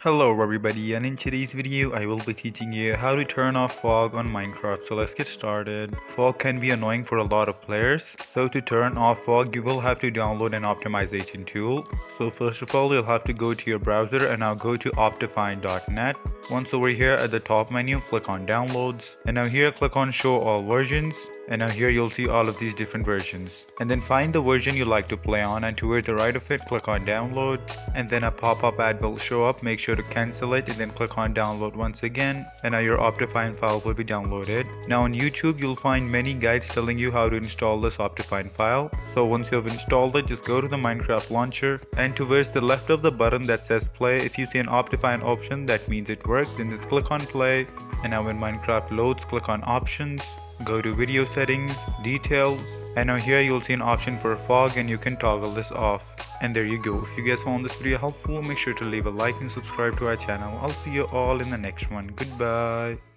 Hello everybody, and in today's video I will be teaching you how to turn off fog on Minecraft. So let's get started. Fog can be annoying for a lot of players. So to turn off fog you will have to download an optimization tool. So first of all you'll have to go to your browser and now go to optifine.net. Once over here at the top menu click on downloads, and now here click on show all versions. And now here you'll see all of these different versions. And then find the version you like to play on, and towards the right of it click on download, and then a pop-up ad will show up. Make sure to cancel it and then click on download once again, and now your Optifine file will be downloaded. Now on YouTube you'll find many guides telling you how to install this Optifine file. So once you have installed it, just go to the Minecraft launcher, and towards the left of the button that says play, if you see an Optifine option that means it works, then just click on play. And now when Minecraft loads, click on options, go to video settings, details, and now here you'll see an option for fog and you can toggle this off. And there you go. If you guys found this video helpful, make sure to leave a like and subscribe to our channel. I'll see you all in the next one. Goodbye.